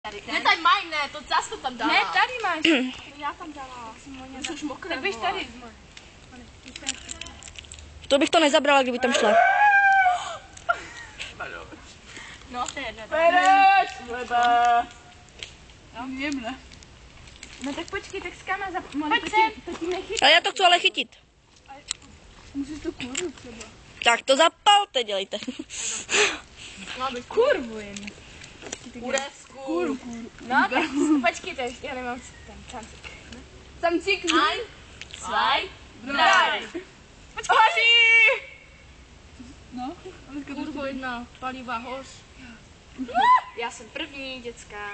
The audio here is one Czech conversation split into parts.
Ne, tady mají, ne, to zase to tam dala. Ne, tady máš. Já tam dala. To už mokré. Tak běž tady. To bych to nezabrala, kdyby tam šla. No, to je jedno. Pereš! Leba. Jemne. No tak počkej, tak skáma za... Pojď sem. To ti nechytí. Ale já to chci ale chytit. Musíš tu kurvu třeba. Tak to zapalte, dělejte. Kurvu jen. Kurevsku. No, tak počkejte, já nemám ten samcík. Samcík. Ein, zwei, drei. Hoří! No, Kurvo jedna, paliva hoř. Já jsem první, dětská.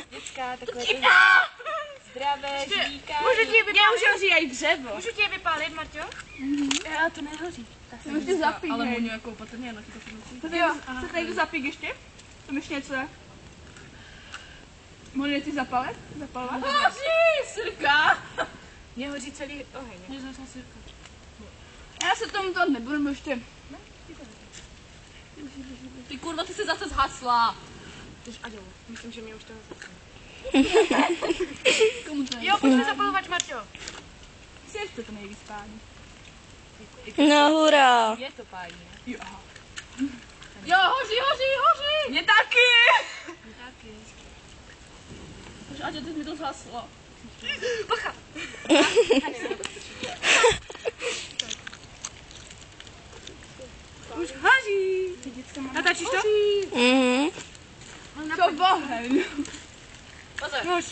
Dětská, takové to zdravé, žvíká. Můžu ti vypálit? Už hoří aj dřevo. Můžu tě vypálit, Marťo? Já to nehoří. Můžu zapít. Ale Muňu jako opatrně, no ti to musí. Jo, co tady jdu zapít ještě? Tam ještě něco je? Mohli ty zapalet? Zapalovat? Hoří, sirka! Mě hoří celý oheň. Mě zase sirka. Já se tomu to nebudu ještě. Ty kurva, ty jsi zase zhasla. Tyž Aďo, myslím, že mě už to Komu to Jo, pojďme zapalovat, Marťo. si ještě to nejvíc pálí. No hurá. Je to pájí, ne? Jo, aha. Jo, hoří, hoří, hoří! Mě taky! Taky. Už Aďo, ty mi to zhaslo. Bacha! Už hoří! Natáčíš to? Mhm. To boheň. Pozor.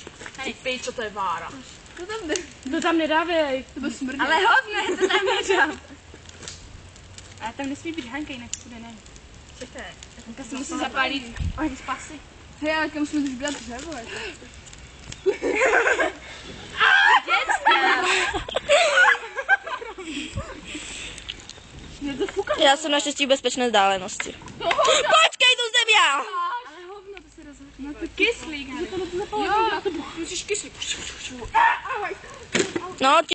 Ty pičo, to je vára. To tam jde. To tam nedávej. To byl smrdí. Ale hovne, to tam nedám. A tam nesmí být Hanka, jinak bude ne. Co to je? Hanka se musí zapálit. Oheň z pasy. Hej, ale kam jsme už dělat dřevo, jako. Je to fuka. Já jsem naštěstí v bezpečné vzdálenosti. Počkej, tu jsem já! Ale hovno, to se rozhodne. No to kyslík. Jo, musíš kyslík. No,